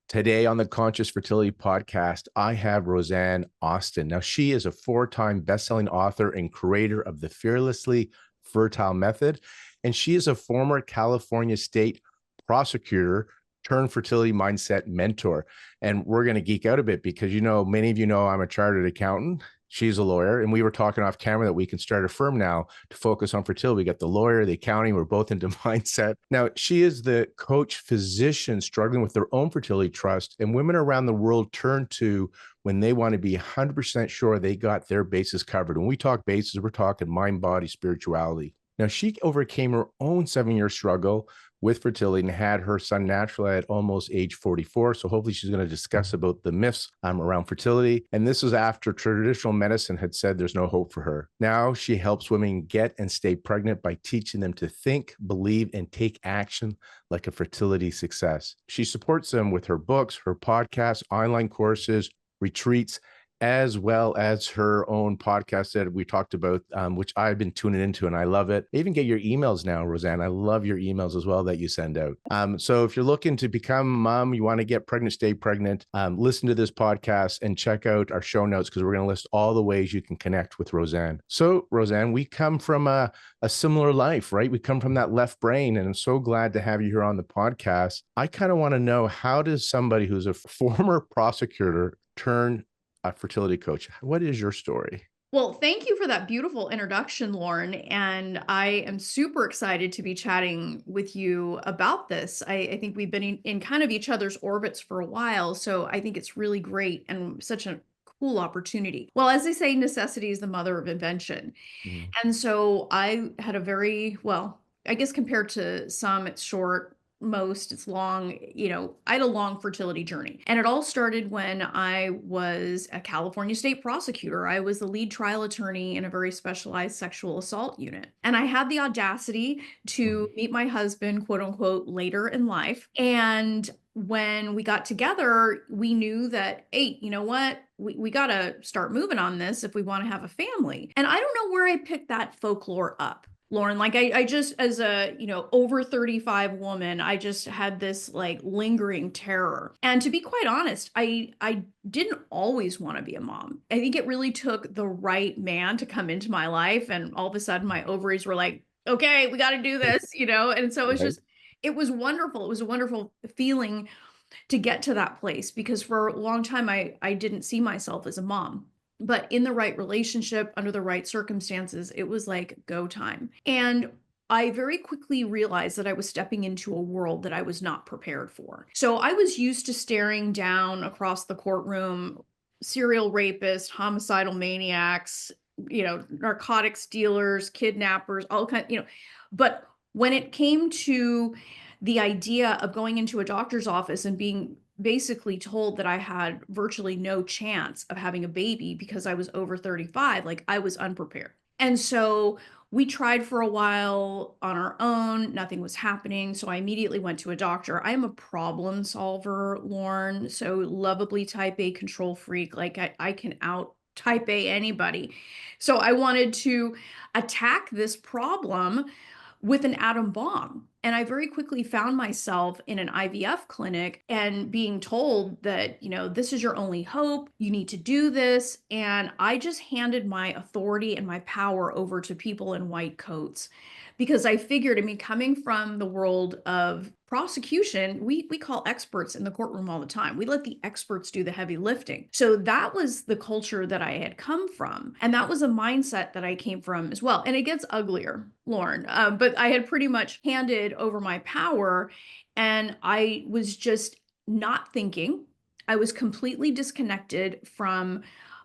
Today on the Conscious Fertility Podcast, I have Rosanne Austin. Now, she is a four-time best-selling author and creator of the Fearlessly Fertile Method, and she is a former California state prosecutor turned fertility mindset mentor. And we're going to geek out a bit because, many of you know I'm a chartered accountant. She's a lawyer, and we were talking off camera that we can start a firm now to focus on fertility. We got the lawyer, the accounting, we're both into mindset. Now, she is the coach physician struggling with their own fertility trust, and women around the world turn to when they want to be 100% sure they got their bases covered. When we talk bases, we're talking mind, body, spirituality. Now, she overcame her own 7-year struggle with fertility and had her son naturally at almost age 44. So hopefully she's going to discuss about the myths around fertility. And this was after traditional medicine had said there's no hope for her. Now she helps women get and stay pregnant by teaching them to think, believe, and take action like a fertility success. She supports them with her books, her podcasts, online courses, retreats, as well as her own podcast that we talked about, which I've been tuning into and I love it. I even get your emails now, Rosanne. I love your emails as well that you send out. So if you're looking to become a mom, you want to get pregnant, stay pregnant, listen to this podcast and check out our show notes because we're going to list all the ways you can connect with Rosanne. So Rosanne, we come from a similar life, right? We come from that left brain, and I'm so glad to have you here on the podcast. I kind of want to know, how does somebody who's a former prosecutor turn a fertility coach? What is your story? Well, thank you for that beautiful introduction, Lorne. And I am super excited to be chatting with you about this. I think we've been in kind of each other's orbits for a while. So I think it's really great and such a cool opportunity. Well, as they say, necessity is the mother of invention. Mhm. And so I had a very, well, I guess compared to some, it's short. Most it's long. I had a long fertility journey, and it all started when I was a California state prosecutor. I was the lead trial attorney in a very specialized sexual assault unit, and I had the audacity to meet my husband, quote unquote, later in life. And when we got together, we knew that, hey, you know what, we got to start moving on this if we want to have a family. And I don't know where I picked that folklore up, Lorne. Like I just, as a, over 35 woman, I just had this like lingering terror. And to be quite honest, I didn't always want to be a mom. I think it really took the right man to come into my life. And all of a sudden my ovaries were like, okay, we got to do this, And so Right. it was wonderful. It was a wonderful feeling to get to that place, because for a long time I didn't see myself as a mom. But in the right relationship, under the right circumstances, it was like go time. And I very quickly realized that I was stepping into a world that I was not prepared for. So I was used to staring down across the courtroom serial rapists, homicidal maniacs, narcotics dealers, kidnappers, all kind, but when it came to the idea of going into a doctor's office and being basically told that I had virtually no chance of having a baby because I was over 35, like I was unprepared. And so we tried for a while on our own, nothing was happening. So I immediately went to a doctor. I am a problem solver, Lorne. So lovably type A control freak. Like I can out type A anybody. So I wanted to attack this problem with an atom bomb. And I very quickly found myself in an IVF clinic and being told that, this is your only hope. You need to do this. And I just handed my authority and my power over to people in white coats, because I figured, coming from the world of prosecution, we call experts in the courtroom all the time. We let the experts do the heavy lifting. So that was the culture that I had come from. And that was a mindset that I came from as well. And it gets uglier, Lorne. But I had pretty much handed over my power, and I was just not thinking. I was completely disconnected from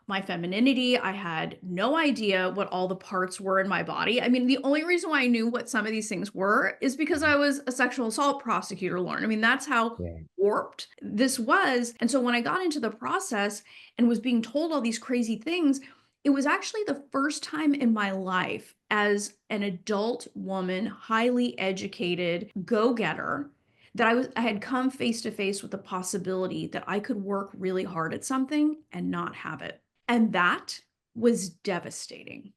my femininity. I had no idea what all the parts were in my body. The only reason why I knew what some of these things were is because I was a sexual assault prosecutor, Lauren. That's how Yeah. warped this was. And so when I got into the process and was being told all these crazy things, it was actually the first time in my life as an adult woman, highly educated go-getter, that I had come face to face with the possibility that I could work really hard at something and not have it. And that was devastating.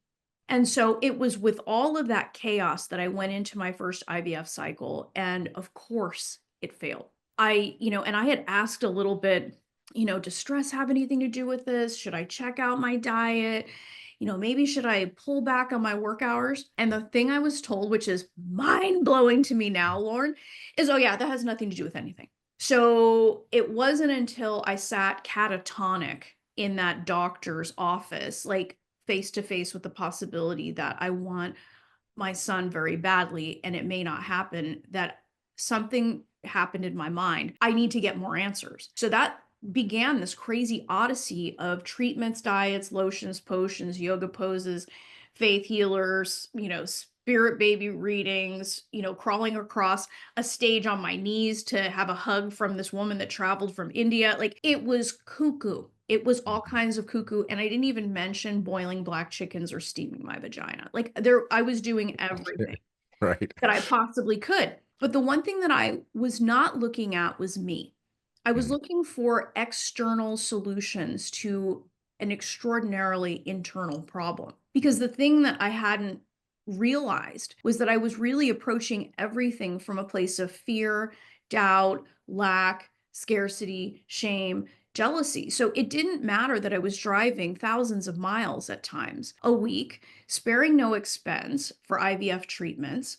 And so it was with all of that chaos that I went into my first IVF cycle. And of course, it failed. and I had asked a little bit, does stress have anything to do with this? Should I check out my diet? Maybe should I pull back on my work hours? And the thing I was told, which is mind blowing to me now, Lorne, is, oh yeah, that has nothing to do with anything. So it wasn't until I sat catatonic in that doctor's office, like face to face with the possibility that I want my son very badly and it may not happen, that something happened in my mind. I need to get more answers. So that began this crazy odyssey of treatments, diets, lotions, potions, yoga poses, faith healers, spirit baby readings, crawling across a stage on my knees to have a hug from this woman that traveled from India. Like, it was cuckoo. It was all kinds of cuckoo. And I didn't even mention boiling black chickens or steaming my vagina. Like, I was doing everything Right. that I possibly could. But the one thing that I was not looking at was me. I was looking for external solutions to an extraordinarily internal problem. Because the thing that I hadn't realized was that I was really approaching everything from a place of fear, doubt, lack, scarcity, shame, jealousy. So it didn't matter that I was driving thousands of miles at times a week, sparing no expense for IVF treatments,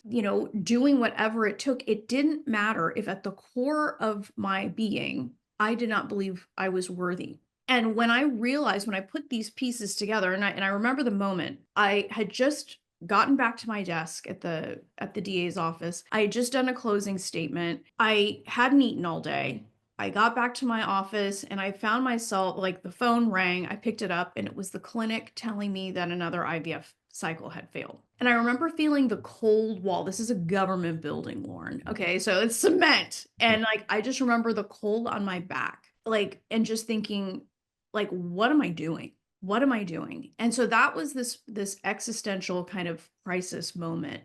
doing whatever it took. It didn't matter if at the core of my being, I did not believe I was worthy. And when I realized, when I put these pieces together, and I remember the moment, I had just gotten back to my desk at the DA's office. I had just done a closing statement. I hadn't eaten all day. I got back to my office and I found myself, like, the phone rang. I picked it up and it was the clinic telling me that another IVF cycle had failed. And I remember feeling the cold wall. This is a government building, Lorne. Okay, so it's cement. And like, I just remember the cold on my back, like, and just thinking, like, what am I doing? What am I doing? And so that was this existential kind of crisis moment.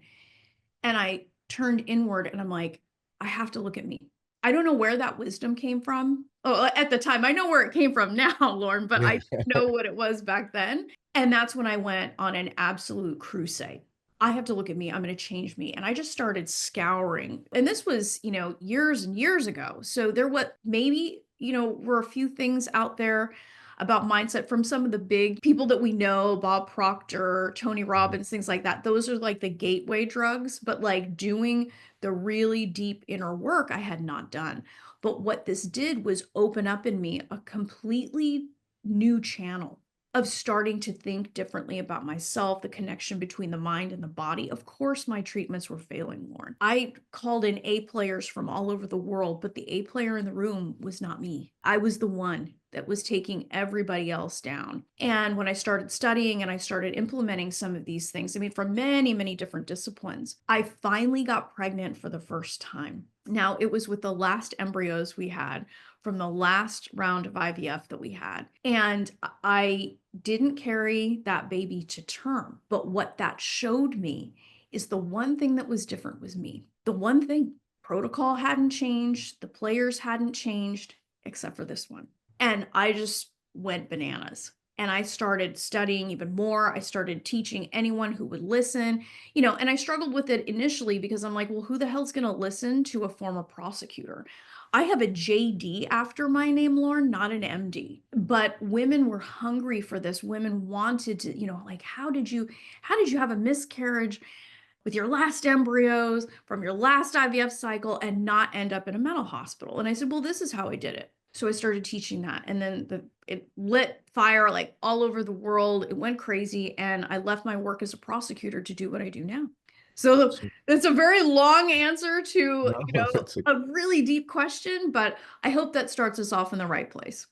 And I turned inward and I'm like, I have to look at me. I don't know where that wisdom came from. Oh, at the time, I know where it came from now, Lauren, but I didn't know what it was back then. And that's when I went on an absolute crusade. I have to look at me. I'm going to change me. And I just started scouring. And this was, years and years ago. So there what maybe, were a few things out there about mindset from some of the big people that we know, Bob Proctor, Tony Robbins, things like that. Those are like the gateway drugs, but like doing the really deep inner work I had not done. But what this did was open up in me a completely new channel of starting to think differently about myself, the connection between the mind and the body. Of course, my treatments were failing, Lauren. I called in A players from all over the world, but the A player in the room was not me. I was the one that was taking everybody else down. And when I started studying and I started implementing some of these things, from many, many different disciplines, I finally got pregnant for the first time. Now, it was with the last embryos we had from the last round of IVF that we had. And I didn't carry that baby to term. But what that showed me is the one thing that was different was me. The one thing, protocol hadn't changed, the players hadn't changed, except for this one. And I just went bananas. And I started studying even more. I started teaching anyone who would listen, and I struggled with it initially because I'm like, well, who the hell's going to listen to a former prosecutor? I have a JD after my name, Lauren, not an MD. But women were hungry for this. Women wanted to, like, how did you have a miscarriage with your last embryos from your last IVF cycle and not end up in a mental hospital? And I said, well, this is how I did it. So I started teaching that, and then it lit fire like all over the world. It went crazy, and I left my work as a prosecutor to do what I do now. So it's a very long answer to, a really deep question, but I hope that starts us off in the right place.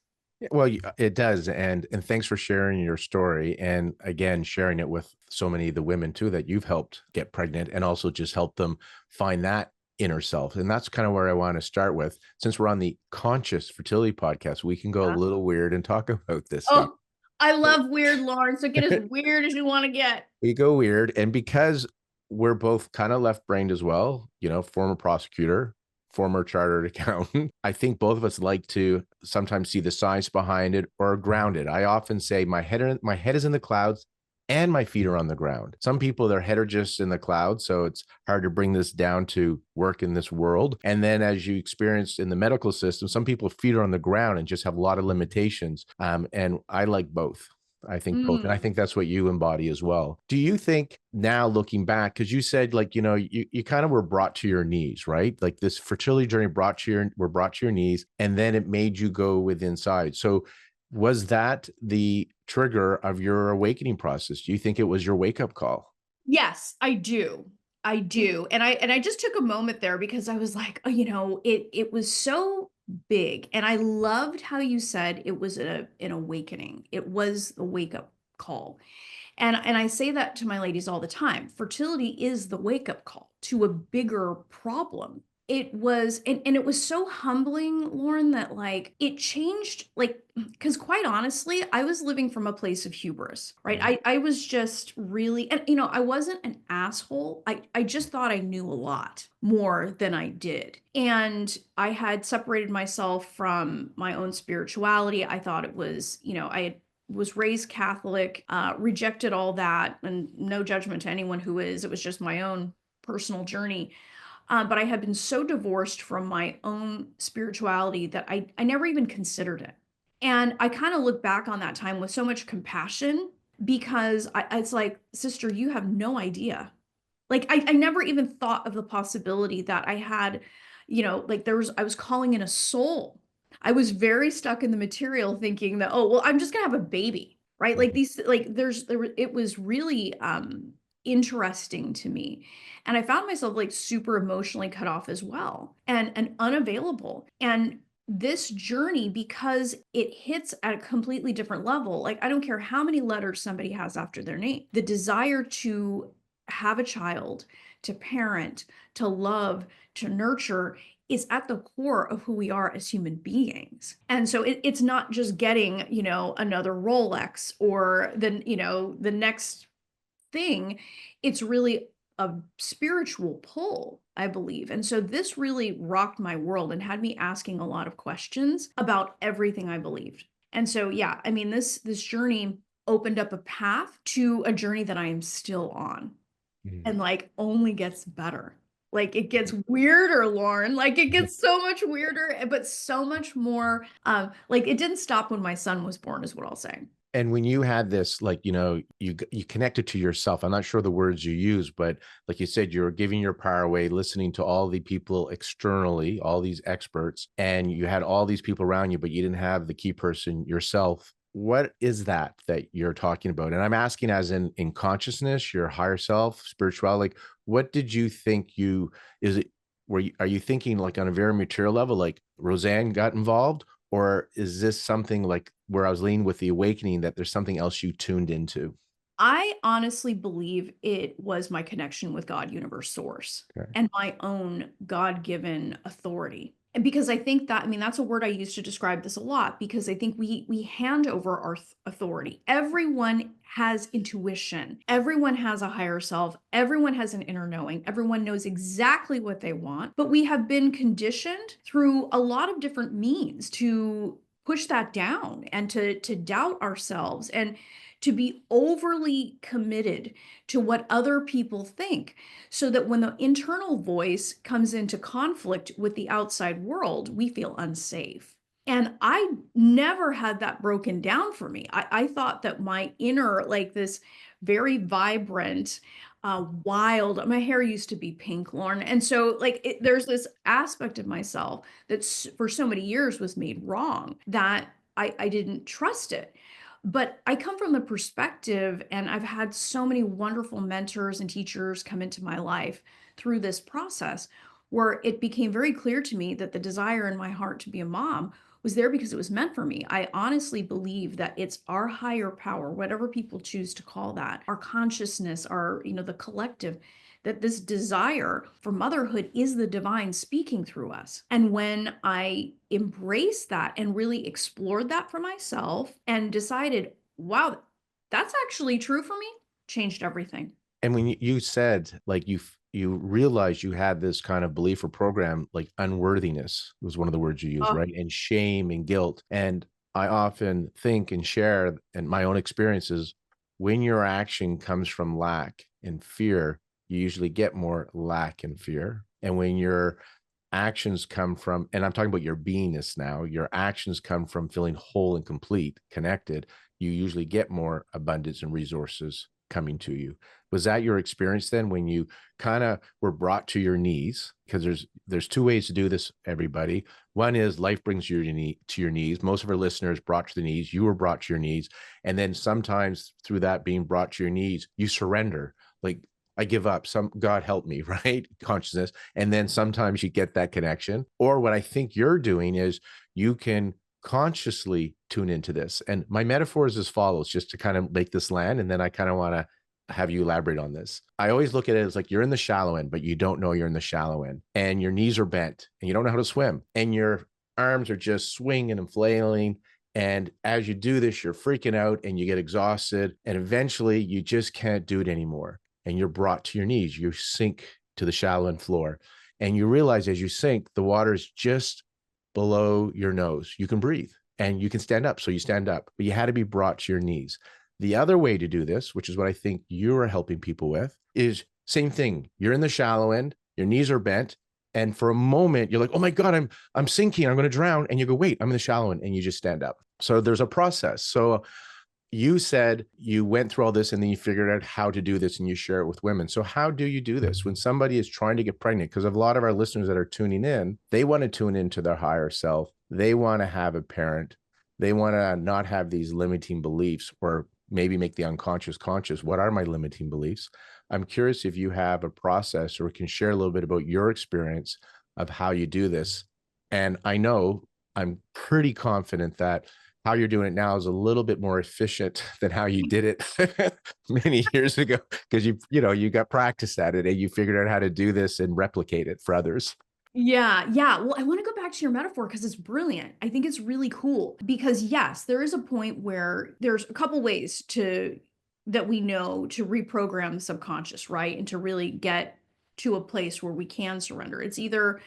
Well, it does. And thanks for sharing your story. And again, sharing it with so many of the women too, that you've helped get pregnant and also just help them find that inner self. And that's kind of where I want to start with. Since we're on the Conscious Fertility Podcast, we can go a little weird and talk about this stuff. I love weird, Lauren. So get as weird as you want to get. We go weird. And because we're both kind of left-brained as well, former prosecutor, former chartered accountant, I think both of us like to sometimes see the science behind it or ground it. I often say my head is in the clouds and my feet are on the ground. Some people, their head are just in the clouds, so it's hard to bring this down to work in this world. And then as you experienced in the medical system, some people feet are on the ground and just have a lot of limitations. And I like both. I think both. And I Mm. think that's what you embody as well. Do you think now looking back, because you said like, you kind of were brought to your knees, right? Like this fertility journey were brought to your knees, and then it made you go with inside. So was that the trigger of your awakening process? Do you think it was your wake-up call? Yes, I do. I do. And I just took a moment there because I was like, oh, it was so big. And I loved how you said it was an awakening. It was a wake-up call. And I say that to my ladies all the time. Fertility is the wake-up call to a bigger problem. It was, and it was so humbling, Lauren, that like it changed, like, because quite honestly, I was living from a place of hubris, right? Mhm. I was just really, and I wasn't an asshole. I just thought I knew a lot more than I did. And I had separated myself from my own spirituality. I thought it was, I had was raised Catholic, rejected all that, and no judgment to anyone who is. It was just my own personal journey. But I had been so divorced from my own spirituality that I never even considered it. And I kind of look back on that time with so much compassion because it's like, sister, you have no idea. Like I never even thought of the possibility that I had, like I was calling in a soul. I was very stuck in the material thinking that, oh, well, I'm just gonna have a baby, right? Like Mhm. it was really interesting to me. And I found myself like super emotionally cut off as well and unavailable. And this journey, because it hits at a completely different level, like I don't care how many letters somebody has after their name, the desire to have a child, to parent, to love, to nurture is at the core of who we are as human beings. And so it's not just getting, another Rolex or the next thing. It's really a spiritual pull, I believe. And so this really rocked my world and had me asking a lot of questions about everything I believed. And so yeah, I mean this journey opened up a path to a journey that I am still on Mhm. and like only gets better. Like it gets weirder, Lauren. Like it gets so much weirder, but so much more. Like it didn't stop when my son was born, is what I'll say. And when you had this, like, you connected to yourself. I'm not sure the words you use, but like you said, you're giving your power away, listening to all the people externally, all these experts, and you had all these people around you, but you didn't have the key person yourself. What is that you're talking about? And I'm asking as in consciousness, your higher self, spirituality, like what did you think is it, are you thinking like on a very material level, like Rosanne got involved? Or is this something like where I was leaning with the awakening that there's something else you tuned into? I honestly believe it was my connection with God, universe, source, Okay. and my own God-given authority. And because I think that, I mean, that's a word I use to describe this a lot because I think we hand over our authority. Everyone has intuition. Everyone has a higher self. Everyone has an inner knowing. Everyone knows exactly what they want, but we have been conditioned through a lot of different means to push that down and to doubt ourselves and to be overly committed to what other people think, so that when the internal voice comes into conflict with the outside world, we feel unsafe. And I never had that broken down for me. I thought that my inner, like this very vibrant, wild, my hair used to be pink, Lauren. And so, like, there's this aspect of myself that for so many years was made wrong that I didn't trust it. But I come from the perspective, and I've had so many wonderful mentors and teachers come into my life through this process where it became very clear to me that the desire in my heart to be a mom was there because it was meant for me. I honestly believe that it's our higher power, whatever people choose to call that, our consciousness, our, the collective, that this desire for motherhood is the divine speaking through us. And when I embraced that and really explored that for myself and decided, wow, that's actually true for me, changed everything. And when you said like you realized you had this kind of belief or program, like unworthiness was one of the words you used, Oh, right? And shame and guilt. And I often think and share and my own experiences. when your action comes from lack and fear, you usually get more lack and fear. And when your actions come from, and I'm talking about your beingness now, your actions come from feeling whole and complete, connected, you usually get more abundance and resources coming to you. Was that your experience then when you kind of were brought to your knees? Because there's two ways to do this, everybody. One is life brings you to your knees. Most of our listeners brought to the knees. You were brought to your knees. And then sometimes through that being brought to your knees, you surrender. Like, I give up. God help me, right? Consciousness. And then sometimes you get that connection. Or what I think you're doing is you can consciously tune into this. And my metaphor is as follows, just to kind of make this land. And then I kind of want to have you elaborate on this. I always look at it as like you're in the shallow end, but you don't know you're in the shallow end, and your knees are bent and you don't know how to swim, and your arms are just swinging and flailing. And as you do this, you're freaking out and you get exhausted, and eventually you just can't do it anymore. And you're brought to your knees. You sink to the shallow end floor, and you realize as you sink, the water is just below your nose. You can breathe and you can stand up. So you stand up, but you had to be brought to your knees. The other way to do this, which is what I think you are helping people with, is same thing. You're in the shallow end, your knees are bent, and for a moment you're like, oh my God, I'm sinking, I'm going to drown. And you go, wait, I'm in the shallow end, and you just stand up. So there's a process. So you said you went through all this and then you figured out how to do this and you share it with women. So how do you do this when somebody is trying to get pregnant? Because a lot of our listeners that are tuning in, they want to tune into their higher self. They want to have a parent. They want to not have these limiting beliefs, or maybe make the unconscious conscious. What are my limiting beliefs? I'm curious if you have a process or can share a little bit about your experience of how you do this. And I know I'm pretty confident that how you're doing it now is a little bit more efficient than how you did it many years ago, because you got practice at it and you figured out how to do this and replicate it for others. Yeah, yeah. Well, I want to go back to your metaphor because it's brilliant. I think it's really cool because yes, there is a point where there's a couple ways that we know to reprogram the subconscious, right? And to really get to a place where we can surrender. It's either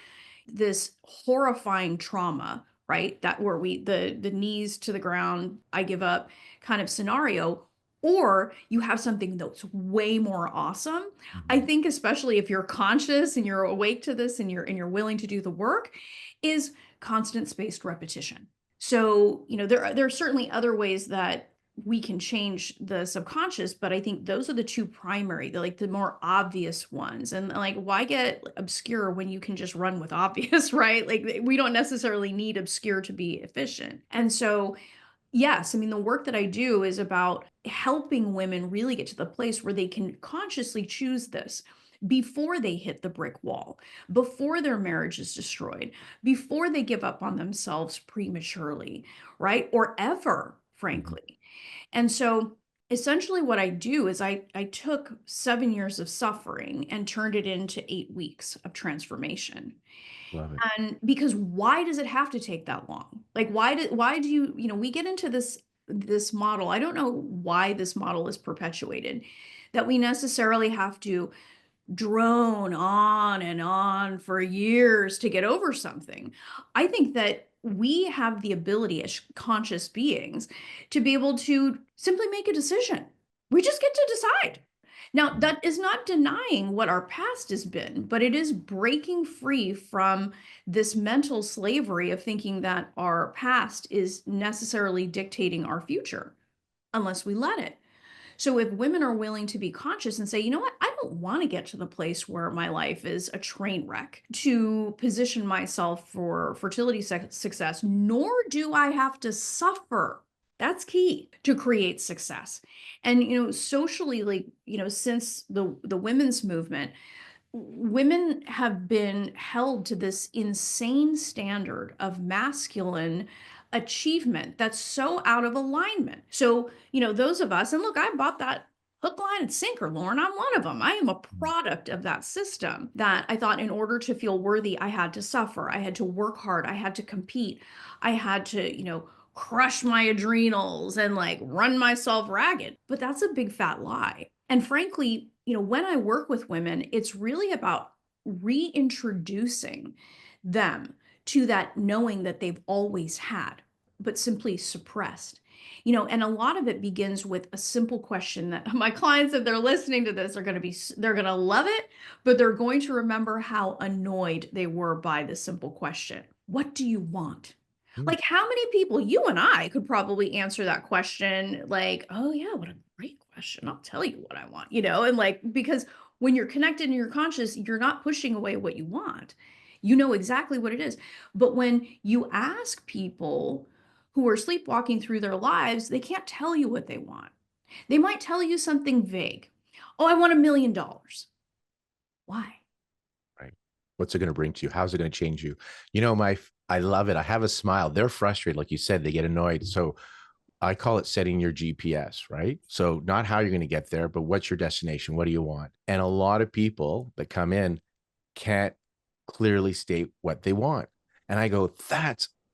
this horrifying trauma, right? That where the knees to the ground, I give up kind of scenario, or you have something that's way more awesome. I Mhm. think especially if you're conscious and you're awake to this and you're willing to do the work, is constant spaced repetition. So, there are certainly other ways that we can change the subconscious, but I think those are the two primary, the more obvious ones. And like, why get obscure when you can just run with obvious, right? Like, we don't necessarily need obscure to be efficient. And so, yes, I mean, the work that I do is about helping women really get to the place where they can consciously choose this before they hit the brick wall, before their marriage is destroyed, before they give up on themselves prematurely, right? Or ever, Mhm. frankly. And so essentially what I do is I took 7 years of suffering and turned it into 8 weeks of transformation. Love it. And because why does it have to take that long? Like why do we get into this model. I don't know why this model is perpetuated, that we necessarily have to drone on and on for years to get over something. I think that we have the ability as conscious beings to be able to simply make a decision. We just get to decide. Now, that is not denying what our past has been, but it is breaking free from this mental slavery of thinking that our past is necessarily dictating our future, unless we let it. So if women are willing to be conscious and say, you know what, I don't want to get to the place where my life is a train wreck to position myself for fertility success, nor do I have to suffer. That's key to create success. And socially, like, since the women's movement, women have been held to this insane standard of masculine achievement that's so out of alignment. So, those of us, and look, I bought that hook, line, and sinker, Lauren. I'm one of them. I am a product of that system that I thought in order to feel worthy, I had to suffer, I had to work hard, I had to compete, I had to, crush my adrenals and like run myself ragged. But that's a big fat lie. And frankly, when I work with women, it's really about reintroducing them to that knowing that they've always had, but simply suppressed. And a lot of it begins with a simple question that my clients, if they're listening to this, they're going to love it, but they're going to remember how annoyed they were by the simple question. What do you want? Mm. Like, how many people, you and I, could probably answer that question like, oh yeah, what a great question. I'll tell you what I want, and like, because when you're connected and you're conscious, you're not pushing away what you want. You know exactly what it is. But when you ask people who are sleepwalking through their lives, they can't tell you what they want. They might tell you something vague. Oh, I want $1 million. Why? Right. What's it going to bring to you? How's it going to change you? I love it. I have a smile. They're frustrated. Like you said, they get annoyed. So I call it setting your GPS, right? So not how you're going to get there, but what's your destination? What do you want? And a lot of people that come in can't clearly state what they want. And I go,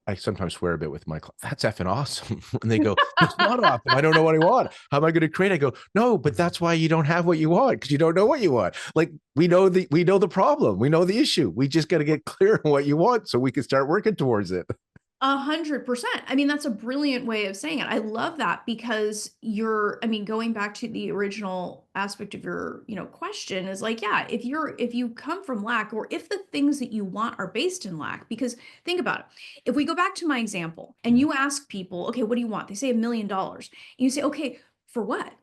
I sometimes swear a bit with my clients, that's effing awesome. And they go, it's not awesome. I don't know what I want. How am I going to create? I go, no, but that's why you don't have what you want, because you don't know what you want. Like we know the problem. We know the issue. We just got to get clear on what you want so we can start working towards it. 100%. I mean, that's a brilliant way of saying it. I love that because going back to the original aspect of your, question is like, yeah, if you come from lack, or if the things that you want are based in lack, because think about it. If we go back to my example and you ask people, okay, what do you want? They say $1 million. And you say, okay, for what?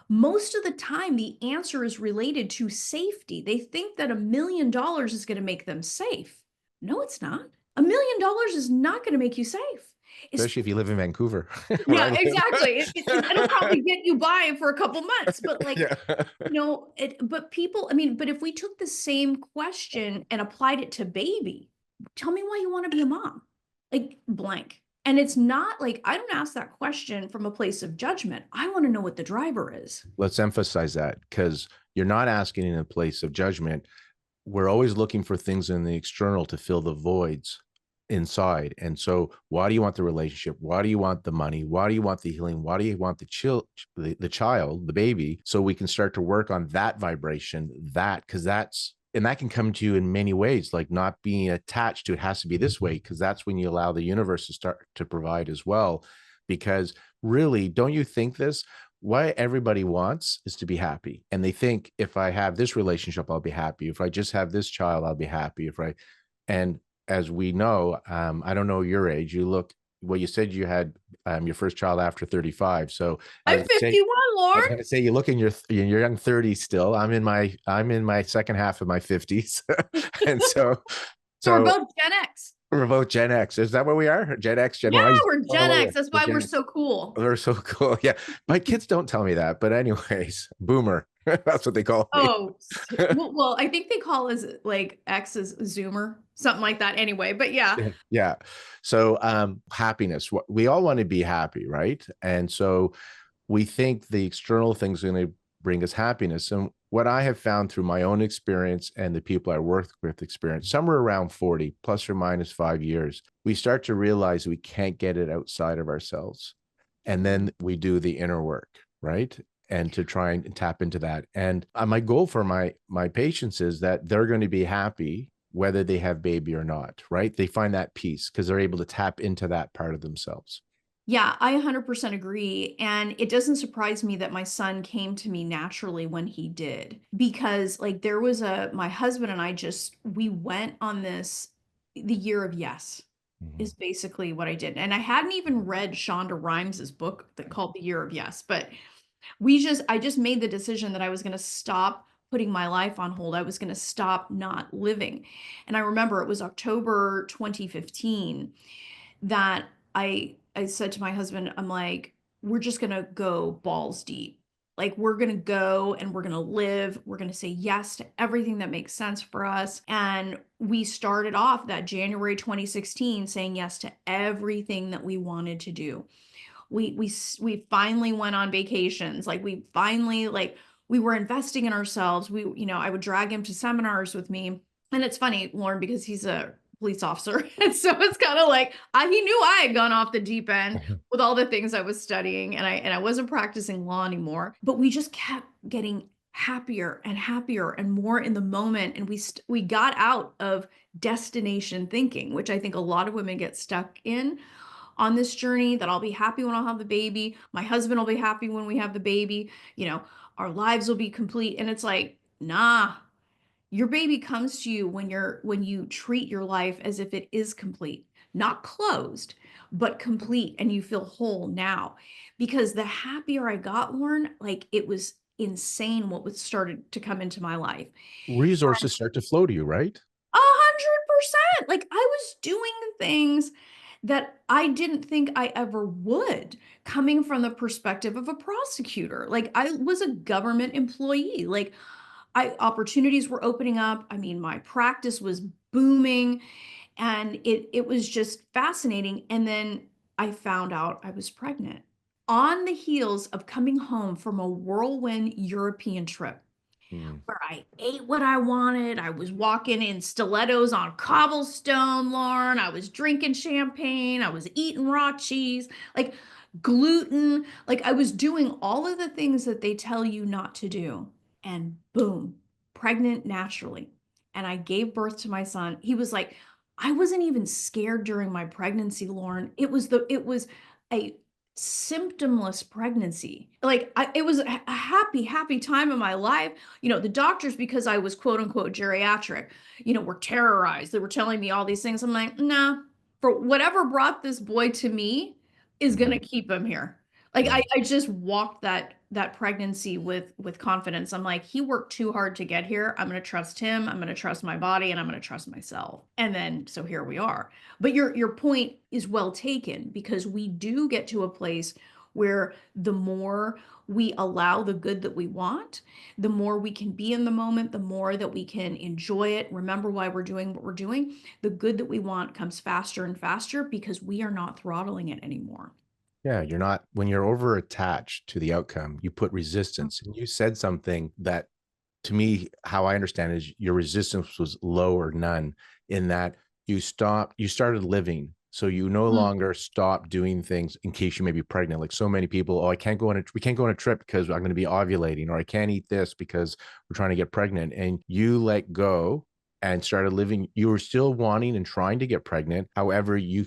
Most of the time, the answer is related to safety. They think that $1 million is going to make them safe. No, it's not. $1 million is not going to make you safe. Especially if you live in Vancouver. Yeah, exactly. It'll probably get you by for a couple months, but like, Yeah. but people, but if we took the same question and applied it to baby, tell me why you want to be a mom, like blank. And it's not like, I don't ask that question from a place of judgment. I want to know what the driver is. Let's emphasize that, because you're not asking in a place of judgment. We're always looking for things in the external to fill the voids inside. And so why do you want the relationship? Why do you want the money? Why do you want the healing? Why do you want the child, the baby? So we can start to work on that vibration, because and that can come to you in many ways, like not being attached to it has to be this way, because that's when you allow the universe to start to provide as well. Because really, don't you think this? What everybody wants is to be happy. And they think, if I have this relationship, I'll be happy. If I just have this child, I'll be happy. And as we know, I don't know your age. You said you had your first child after 35. So I'm 51, I was Lord. going to say you look in your young 30s still. I'm in my second half of my 50s. And so we're both Gen X. We're both Gen X. Is that what we are? Gen X, Gen Yeah, Y? we're Gen X. That's why we're so cool. We're so cool. Yeah. My kids don't tell me that, but anyways, boomer. That's what they call me. Oh, well, I think they call us like X is Zoomer, something like that anyway, but yeah. Yeah. So happiness. We all want to be happy, right? And so we think the external things are going to bring us happiness. And what I have found through my own experience and the people I work with experience, somewhere around 40 plus or minus 5 years, we start to realize we can't get it outside of ourselves. And then we do the inner work, right? And to try and tap into that. And my goal for my patients is that they're going to be happy whether they have baby or not, right? They find that peace because they're able to tap into that part of themselves. Yeah, I 100% agree. And it doesn't surprise me that my son came to me naturally when he did, because like my husband and I we went on the year of yes is basically what I did. And I hadn't even read Shonda Rhimes's book called The Year of Yes, but I just made the decision that I was going to stop putting my life on hold. I was going to stop not living. And I remember it was October 2015 that I said to my husband, I'm like, we're just going to go balls deep. Like, we're going to go and we're going to live. We're going to say yes to everything that makes sense for us. And we started off that January 2016 saying yes to everything that we wanted to do. We finally went on vacations. Like, we were investing in ourselves. I would drag him to seminars with me. And it's funny, Lorne, because he's a police officer. And so it's kind of like, he knew I had gone off the deep end with all the things I was studying, and I wasn't practicing law anymore, but we just kept getting happier and happier and more in the moment. And we got out of destination thinking, which I think a lot of women get stuck in. on this journey, that I'll be happy when I'll have the baby. My husband will be happy when we have the baby. You know, our lives will be complete. And it's like, nah, your baby comes to you when you treat your life as if it is complete, not closed, but complete, and you feel whole now. Because the happier I got, Lauren, like it was insane what was started to come into my life. Resources start to flow to you, right? 100%. Like I was doing things that I didn't think I ever would, coming from the perspective of a prosecutor. Like I was a government employee. Like opportunities were opening up. I mean, my practice was booming, and it was just fascinating. And then I found out I was pregnant on the heels of coming home from a whirlwind European trip Mm. where I ate what I wanted. I was walking in stilettos on cobblestone, Lauren. I was drinking champagne. I was eating raw cheese, like gluten. Like I was doing all of the things that they tell you not to do. And boom, pregnant naturally. And I gave birth to my son. He was like, I wasn't even scared during my pregnancy, Lauren. It was a symptomless pregnancy. Like it was a happy time in my life. You know, the doctors, because I was quote unquote geriatric, you know, were terrorized. They were telling me all these things. I'm like, nah, for whatever brought this boy to me is Mm. gonna keep him here. Like Mm. I just walked that pregnancy with confidence. I'm like, he worked too hard to get here. I'm gonna trust him, I'm gonna trust my body, and I'm gonna trust myself. And then so here we are. But your point is well taken, because we do get to a place where the more we allow the good that we want, the more we can be in the moment, the more that we can enjoy it, remember why we're doing what we're doing. The good that we want comes faster and faster because we are not throttling it anymore. Yeah, you're not, when you're over attached to the outcome, you put resistance. And you said something that, to me, how I understand it, is your resistance was low or none, in that you started living. So you no Mm. longer stop doing things in case you may be pregnant. Like so many people, oh, we can't go on a trip because I'm going to be ovulating, or I can't eat this because we're trying to get pregnant. And you let go and started living. You were still wanting and trying to get pregnant. However, you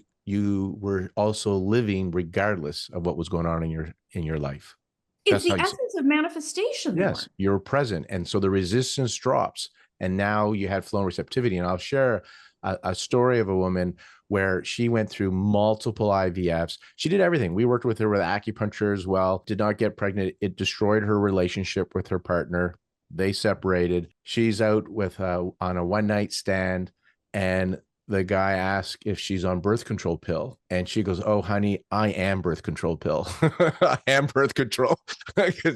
were also living regardless of what was going on in your life. It's That's how the you see. essence of manifestation, Yes, Lauren. you're present. And so the resistance drops. And now you had flow and receptivity. And I'll share a story of a woman where she went through multiple IVFs. She did everything. We worked with her with acupuncture as well, did not get pregnant. It destroyed her relationship with her partner. They separated. She's out with on a one night stand, and the guy asked if she's on birth control pill, and she goes, "Oh, honey, I am birth control pill. I am birth control."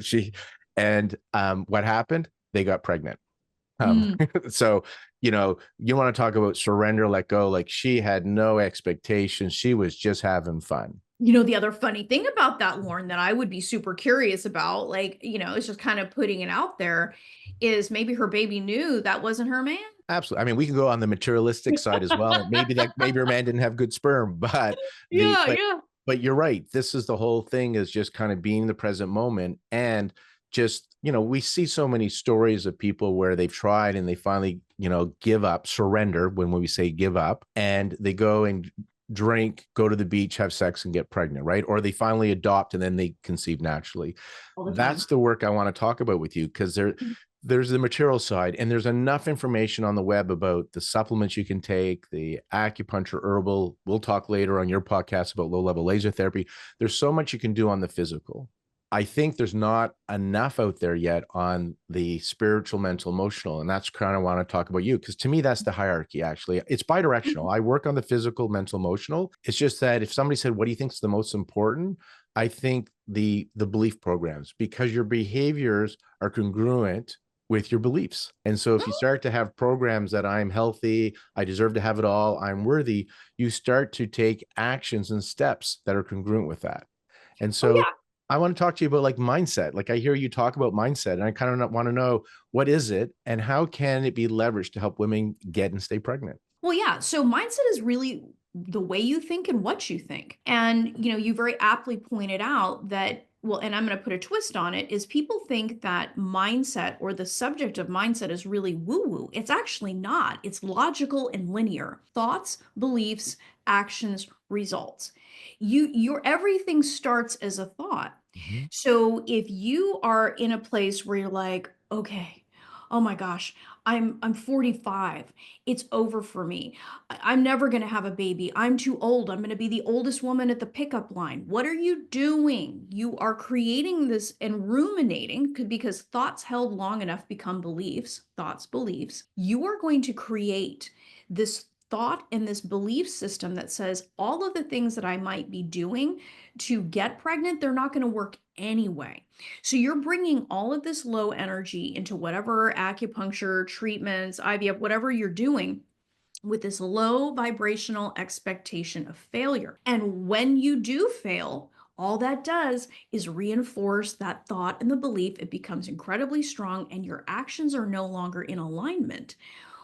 she and what happened? They got pregnant. Um, Mm. so, you want to talk about surrender, let go. Like she had no expectations. She was just having fun. You know, the other funny thing about that, Lauren, that I would be super curious about, like, you know, it's just kind of putting it out there, is maybe her baby knew that wasn't her man. Absolutely. I mean, we can go on the materialistic side as well. Maybe her man didn't have good sperm, but the Yeah, but yeah. but you're right. This is the whole thing, is just kind of being the present moment. And just, we see so many stories of people where they've tried and they finally, give up, surrender, when we say give up, and they go and drink, go to the beach, have sex, and get pregnant, right? Or they finally adopt and then they conceive naturally. All the time. That's the work I want to talk about with you, because there's the material side, and there's enough information on the web about the supplements you can take, the acupuncture, herbal. We'll talk later on your podcast about low-level laser therapy. There's so much you can do on the physical. I think there's not enough out there yet on the spiritual, mental, emotional. And that's kind of want to talk about you, because to me, that's the hierarchy. Actually, it's bi-directional. I work on the physical, mental, emotional. It's just that if somebody said, what do you think is the most important? I think the belief programs, because your behaviors are congruent with your beliefs. And so if you start to have programs that I'm healthy, I deserve to have it all, I'm worthy, you start to take actions and steps that are congruent with that. And Oh, so yeah. I want to talk to you about like mindset. Like I hear you talk about mindset, and I kind of want to know, what is it and how can it be leveraged to help women get and stay pregnant? Well, yeah. So mindset is really the way you think and what you think. And, you know, you very aptly pointed out that well, and I'm going to put a twist on it, is people think that mindset or the subject of mindset is really woo-woo. It's actually not. It's logical and linear. Thoughts, beliefs, actions, results. Your everything starts as a thought. Mhm. So if you are in a place where you're like, okay, oh my gosh, I'm 45. It's over for me. I'm never going to have a baby. I'm too old. I'm going to be the oldest woman at the pickup line. What are you doing? You are creating this and ruminating because thoughts held long enough become beliefs, thoughts, beliefs. You are going to create this thought and this belief system that says all of the things that I might be doing to get pregnant, they're not going to work anyway. So you're bringing all of this low energy into whatever acupuncture, treatments, IVF, whatever you're doing with this low vibrational expectation of failure. And when you do fail, all that does is reinforce that thought and the belief. It becomes incredibly strong, and your actions are no longer in alignment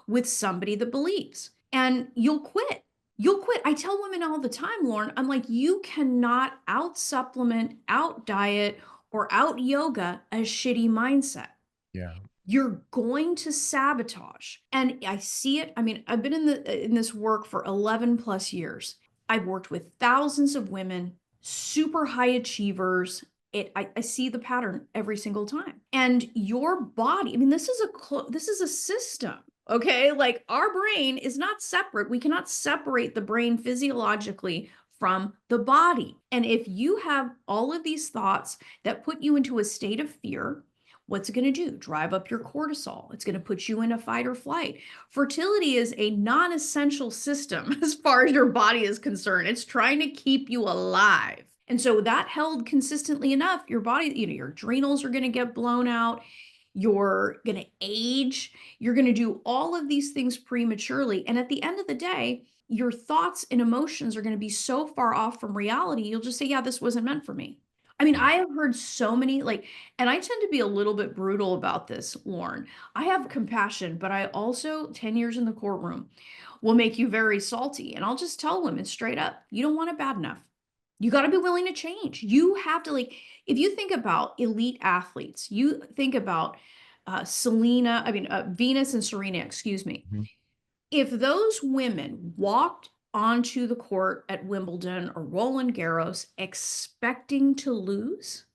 with somebody that believes. And you'll quit. You'll quit. I tell women all the time, Lorne, I'm like, you cannot out supplement, out diet, or out yoga a shitty mindset. Yeah. You're going to sabotage. And I see it. I mean, I've been in this work for 11 plus years. I've worked with thousands of women, super high achievers. I see the pattern every single time. And your body, I mean, this is a system. Okay, like our brain is not separate. We cannot separate the brain physiologically from the body. And if you have all of these thoughts that put you into a state of fear, what's it going to do? Drive up your cortisol. It's going to put you in a fight or flight. Fertility is a non-essential system as far as your body is concerned. It's trying to keep you alive. And so that held consistently enough, your body, your adrenals are going to get blown out. You're going to age. You're going to do all of these things prematurely. And at the end of the day, your thoughts and emotions are going to be so far off from reality, you'll just say, yeah, this wasn't meant for me. I mean, I have heard so many, and I tend to be a little bit brutal about this, Lorne. I have compassion, but I also, 10 years in the courtroom, will make you very salty. And I'll just tell women straight up, you don't want it bad enough. You got to be willing to change. You have to, if you think about elite athletes, you think about Venus and Serena, excuse me. Mhm. If those women walked onto the court at Wimbledon or Roland Garros expecting to lose,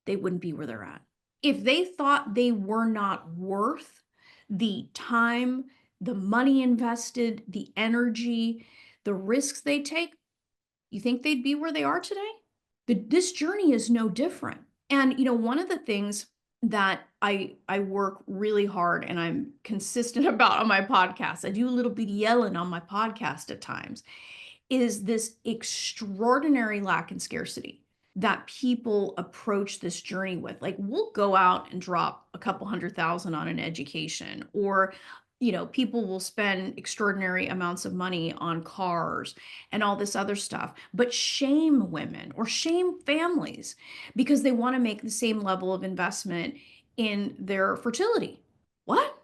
they wouldn't be where they're at. If they thought they were not worth the time, the money invested, the energy, the risks they take, you think they'd be where they are today? This journey is no different. And one of the things that I work really hard and I'm consistent about on my podcast, I do a little bit yelling on my podcast at times, is this extraordinary lack and scarcity that people approach this journey with. Like, we'll go out and drop a couple $100,000 on an education, or people will spend extraordinary amounts of money on cars and all this other stuff, but shame women or shame families because they want to make the same level of investment in their fertility. What?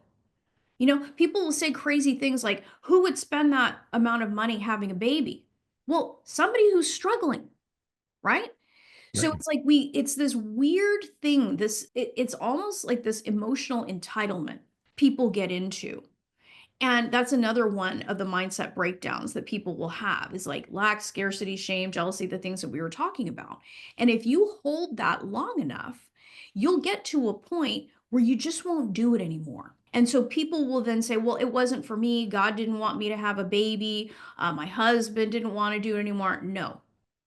People will say crazy things like, who would spend that amount of money having a baby? Well, somebody who's struggling, right? So Right. it's like it's this weird thing, it's almost like this emotional entitlement people get into. And that's another one of the mindset breakdowns that people will have, is like lack, scarcity, shame, jealousy, the things that we were talking about. And if you hold that long enough, you'll get to a point where you just won't do it anymore. And so people will then say, well, it wasn't for me. God didn't want me to have a baby. My husband didn't want to do it anymore. No,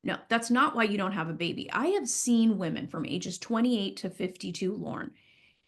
no, that's not why you don't have a baby. I have seen women from ages 28 to 52, Lorne,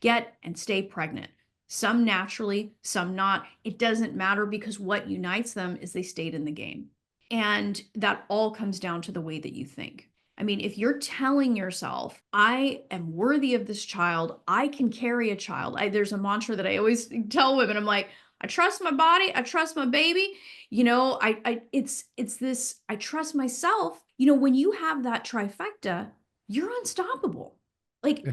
get and stay pregnant. Some naturally, some not. It doesn't matter, because what unites them is they stayed in the game. And that all comes down to the way that you think. I mean, if you're telling yourself, I am worthy of this child, I can carry a child. There's a mantra that I always tell women. I'm like, I trust my body, I trust my baby. It's this, I trust myself. When you have that trifecta, you're unstoppable. Like,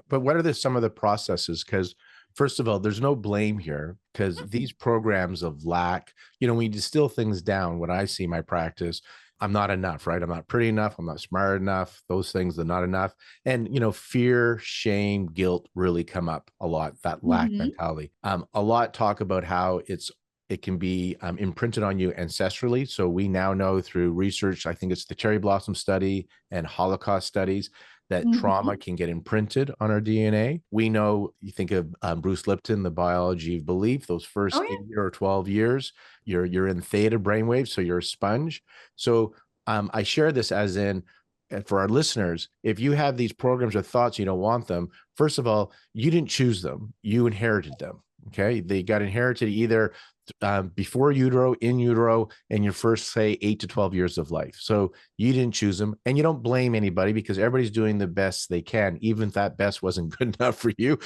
But what are some of the processes? Because first of all, there's no blame here, because these programs of lack, when you distill things down, what I see in my practice, I'm not enough, right? I'm not pretty enough. I'm not smart enough. Those things are not enough. And, fear, shame, guilt really come up a lot, that lack Mhm. mentality. A lot talk about how it can be imprinted on you ancestrally. So we now know through research, I think it's the cherry blossom study and Holocaust studies, that trauma Mhm. can get imprinted on our DNA. We know, you think of Bruce Lipton, the biology of belief, those Oh, first yeah. 8 or 12 years, you're in theta brainwaves, so you're a sponge. So I share this as in, for our listeners, if you have these programs or thoughts, you don't want them, first of all, you didn't choose them, you inherited them. Okay. They got inherited either before utero, in utero, in your first, say, 8 to 12 years of life. So you didn't choose them, and you don't blame anybody because everybody's doing the best they can, even if that best wasn't good enough for you.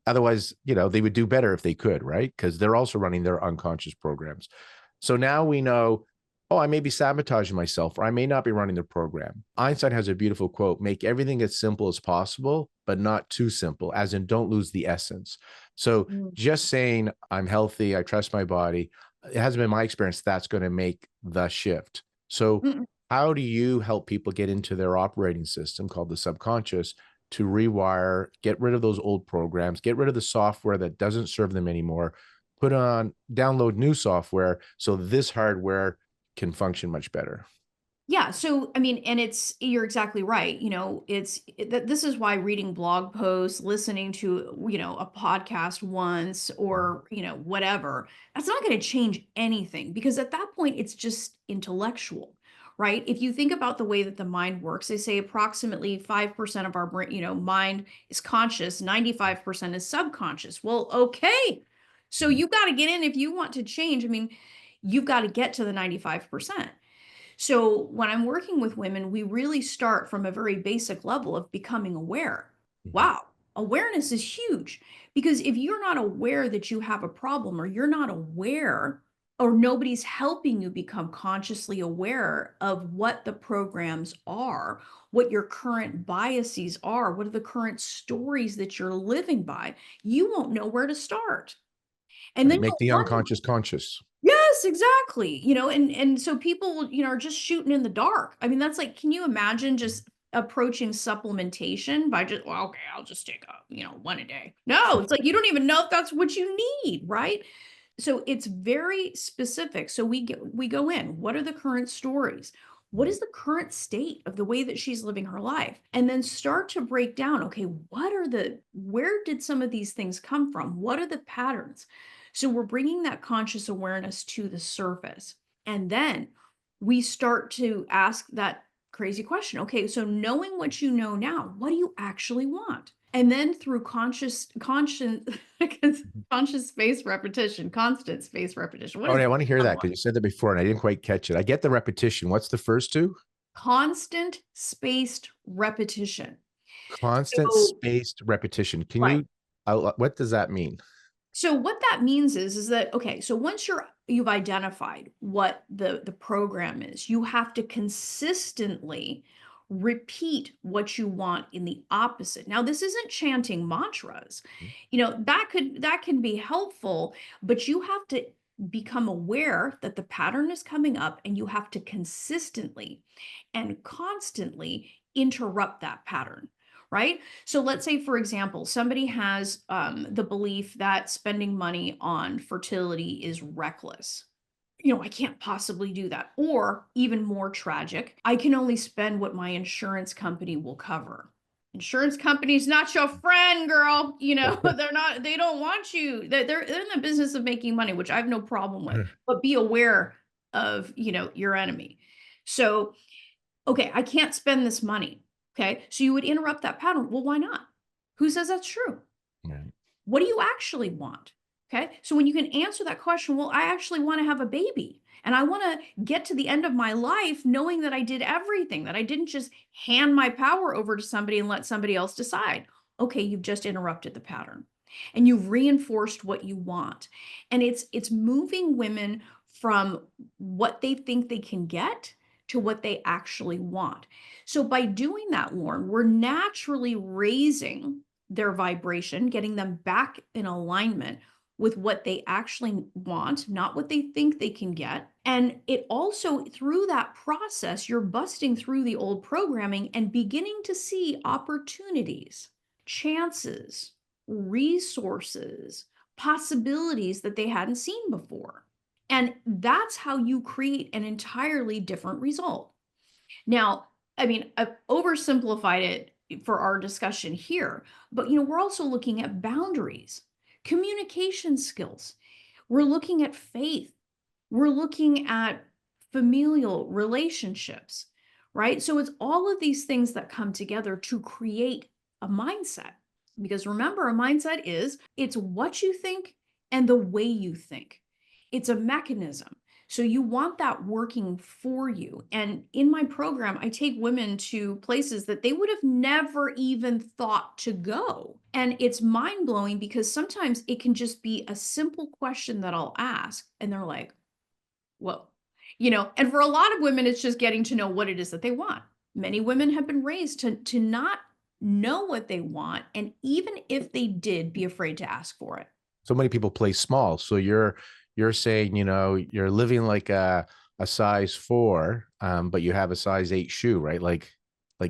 Otherwise, they would do better if they could, right? Because they're also running their unconscious programs. So now we know, oh, I may be sabotaging myself, or I may not be running the program. Einstein has a beautiful quote: make everything as simple as possible, but not too simple, as in don't lose the essence. So Mm. just saying I'm healthy, I trust my body, it hasn't been my experience that's going to make the shift. So Mm. how do you help people get into their operating system called the subconscious to rewire, get rid of those old programs, get rid of the software that doesn't serve them anymore, download new software so this hardware can function much better? Yeah, so I mean, and you're exactly right. This is why reading blog posts, listening to, a podcast once or, whatever, that's not going to change anything because at that point it's just intellectual, right? If you think about the way that the mind works, they say approximately 5% of our brain, mind is conscious, 95% is subconscious. Well, okay. So Mhm. you got to get in if you want to change. I mean, you've got to get to the 95%. So when I'm working with women, we really start from a very basic level of becoming aware. Mhm. Wow, awareness is huge because if you're not aware that you have a problem or you're not aware or nobody's helping you become consciously aware of what the programs are, what your current biases are, what are the current stories that you're living by, you won't know where to start. And Right. then Make you'll the wonder. unconscious conscious. Yes, exactly. And so people, are just shooting in the dark. I mean, that's like, can you imagine just approaching supplementation by just, well, okay, I'll just take one a day. No, it's like you don't even know if that's what you need, right? So it's very specific. So we go in, what are the current stories? What is the current state of the way that she's living her life? And then start to break down, okay, where did some of these things come from? What are the patterns? So we're bringing that conscious awareness to the surface. And then we start to ask that crazy question. Okay, so knowing what you know now, what do you actually want? And then through conscious conscious space repetition, constant space repetition. What Oh, is yeah, I that want to hear other that one? because you said that before and I didn't quite catch it. I get the repetition. What's the first two? Constant spaced repetition. Constant So, spaced repetition. Can right. you, what does that mean? So what that means is that okay, so once you've identified what the program is, you have to consistently repeat what you want in the opposite. Now, this isn't chanting mantras. That can be helpful, but you have to become aware that the pattern is coming up and you have to consistently and constantly interrupt that pattern, right? So let's say, for example, somebody has the belief that spending money on fertility is reckless. I can't possibly do that. Or even more tragic, I can only spend what my insurance company will cover. Insurance company's not your friend, girl. They're not, they don't want you. They're in the business of making money, which I have no problem with, but be aware of, your enemy. So okay, I can't spend this money. Okay. So you would interrupt that pattern. Well, why not? Who says that's true? Right. What do you actually want? Okay. So when you can answer that question, well, I actually want to have a baby and I want to get to the end of my life knowing that I did everything, that I didn't just hand my power over to somebody and let somebody else decide. Okay, you've just interrupted the pattern and you've reinforced what you want. And it's moving women from what they think they can get to what they actually want. So by doing that, Lorne, we're naturally raising their vibration, getting them back in alignment with what they actually want, not what they think they can get. And it also, through that process, you're busting through the old programming and beginning to see opportunities, chances, resources, possibilities that they hadn't seen before. And that's how you create an entirely different result. Now, I mean, I've oversimplified it for our discussion here, but we're also looking at boundaries, communication skills. We're looking at faith. We're looking at familial relationships, right? So it's all of these things that come together to create a mindset. Because remember, a mindset it's what you think and the way you think. It's a mechanism. So you want that working for you. And in my program, I take women to places that they would have never even thought to go. And it's mind blowing because sometimes it can just be a simple question that I'll ask. And they're like, whoa, and for a lot of women, it's just getting to know what it is that they want. Many women have been raised to not know what they want. And even if they did, be afraid to ask for it. So many people play small. So you're saying, you're living like a size 4, but you have a size 8 shoe, right? Like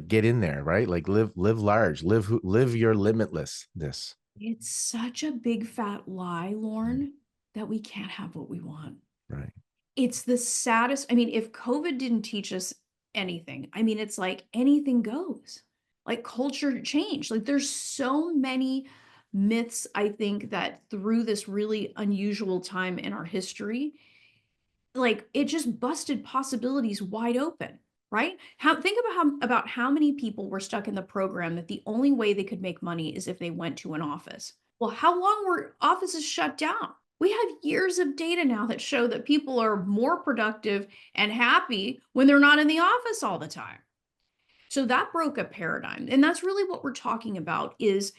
get in there, right? Like live large, live your limitlessness. It's such a big fat lie, Lorne, that we can't have what we want. Right. It's the saddest. I mean, if COVID didn't teach us anything, I mean, it's like anything goes. Like culture change. Like there's so many myths, I think, that through this really unusual time in our history, like it just busted possibilities wide open, right? Think about how many people were stuck in the program that the only way they could make money is if they went to an office. Well, how long were offices shut down? We have years of data now that show that people are more productive and happy when they're not in the office all the time. So that broke a paradigm. And that's really what we're talking about is,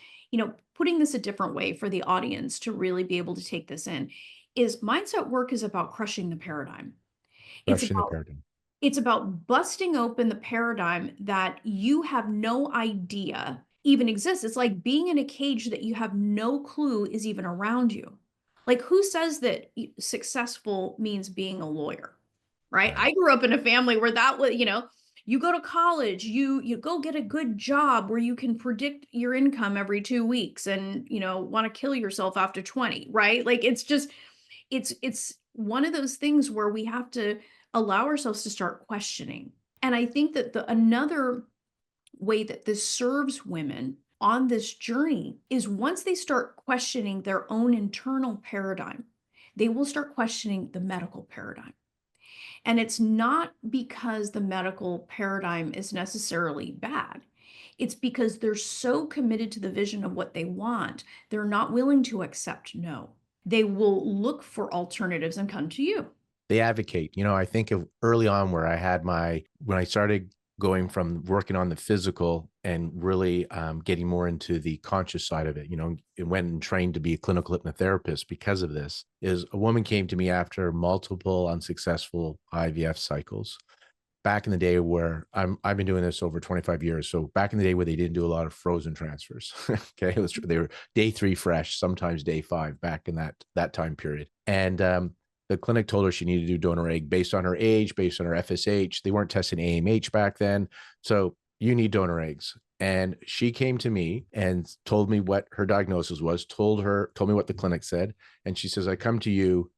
putting this a different way for the audience to really be able to take this in is mindset work is about crushing the paradigm. It's Crushing the about paradigm. it's about busting open the paradigm that you have no idea even exists. It's like being in a cage that you have no clue is even around you. Like who says that successful means being a lawyer? Right? Right. I grew up in a family where that was, you go to college, you go get a good job where you can predict your income every 2 weeks and, want to kill yourself after 20, right? Like it's just it's one of those things where we have to allow ourselves to start questioning. And I think that another way that this serves women on this journey is once they start questioning their own internal paradigm, they will start questioning the medical paradigm. And it's not because the medical paradigm is necessarily bad. It's because they're so committed to the vision of what they want, they're not willing to accept no. They will look for alternatives and come to you. They advocate. I think of early on where when I started going from working on the physical and really getting more into the conscious side of it, it went and trained to be a clinical hypnotherapist because of this, is a woman came to me after multiple unsuccessful IVF cycles. Back in the day where I've been doing this over 25 years. So back in the day where they didn't do a lot of frozen transfers. Okay. They were day 3 fresh, sometimes day 5 back in that time period. And the clinic told her she needed to do donor egg based on her age, based on her FSH. They weren't testing AMH back then. So you need donor eggs. And she came to me and told me what her diagnosis was, told me what the clinic said. And she says, I come to you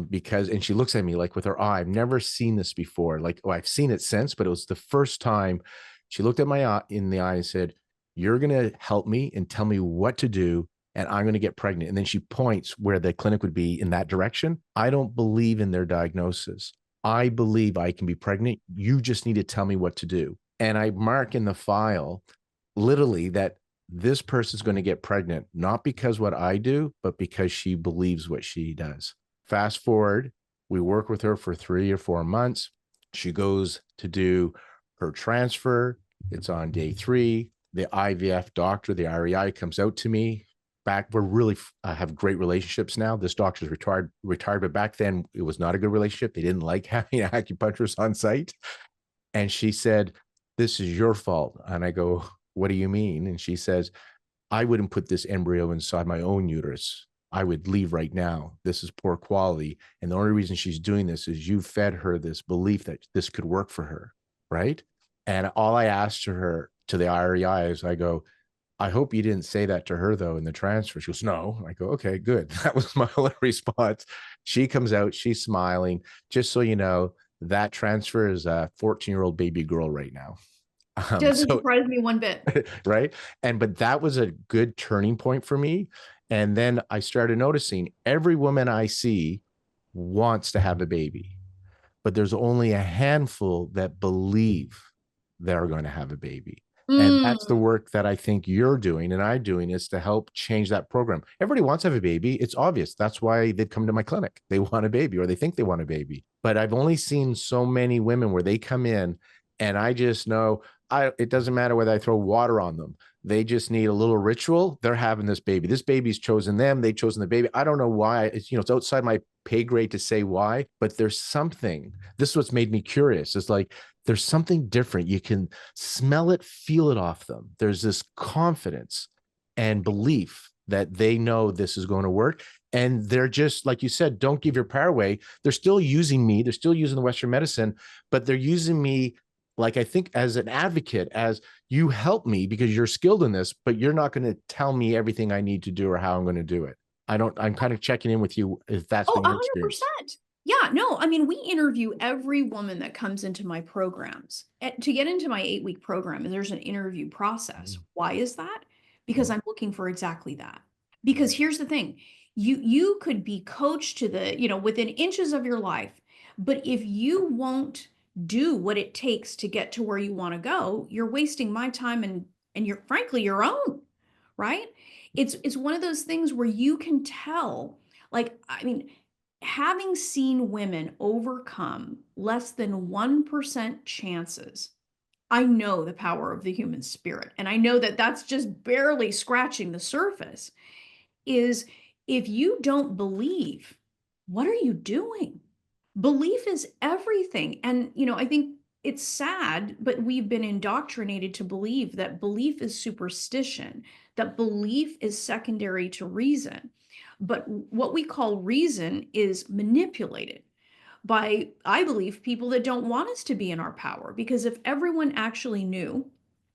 because, and she looks at me like with her eye, I've never seen this before. Like, oh, I've seen it since, but it was the first time she looked at my eye in the eye and said, you're going to help me and tell me what to do, and I'm going to get pregnant. And then she points where the clinic would be in that direction. I don't believe in their diagnosis. I believe I can be pregnant. You just need to tell me what to do. And I mark in the file literally that this person's going to get pregnant, not because what I do, but because she believes what she does. Fast forward, we work with her for 3 or 4 months. She goes to do her transfer. It's on day 3. The IVF doctor, the REI, comes out to me. We're really have great relationships now. This doctor's retired, but back then it was not a good relationship. They didn't like having acupuncturists on site. And she said, this is your fault. And I go, what do you mean? And she says, I wouldn't put this embryo inside my own uterus. I would leave right now. This is poor quality. And the only reason she's doing this is you fed her this belief that this could work for her. Right. And all I asked her to the REI is I go, I hope you didn't say that to her though in the transfer. She goes, no. I go, okay, good. That was my only response. She comes out, she's smiling. Just so you know, that transfer is a 14-year-old baby girl right now. Doesn't So surprise me one bit. right. But that was a good turning point for me. And then I started noticing every woman I see wants to have a baby, but there's only a handful that believe they're going to have a baby. And that's the Mm. work that I think you're doing and I'm doing, is to help change that program. Everybody wants to have a baby. It's obvious. That's why they've come to my clinic. They want a baby, or they think they want a baby. But I've only seen so many women where they come in and I just know it doesn't matter whether I throw water on them. They just need a little ritual. They're having this baby. This baby's chosen them. They've chosen the baby. I don't know why. It's outside my pay grade to say why, but there's something. This is what's made me curious. It's like there's something different. You can smell it, feel it off them. There's this confidence and belief that they know this is going to work. And they're just, like you said, don't give your power away. They're still using me. They're still using the Western medicine, but they're using me, like, I think, as an advocate, as you help me because you're skilled in this, but you're not going to tell me everything I need to do or how I'm going to do it. I'm kind of checking in with you if that's Oh, been your experience. 100%. Yeah, no, I mean, we interview every woman that comes into my programs. To get into my 8-week program, there's an interview process. Why is that? Because I'm looking for exactly that. Because here's the thing, you could be coached to within inches of your life, but if you won't do what it takes to get to where you want to go, you're wasting my time and you're frankly your own, right? It's one of those things where you can tell, like, I mean, having seen women overcome less than 1% chances, I know the power of the human spirit. And I know that that's just barely scratching the surface. Is if you don't believe, what are you doing? Belief is everything. And, I think it's sad, but we've been indoctrinated to believe that belief is superstition, that belief is secondary to reason. But what we call reason is manipulated by, I believe, people that don't want us to be in our power. Because if everyone actually knew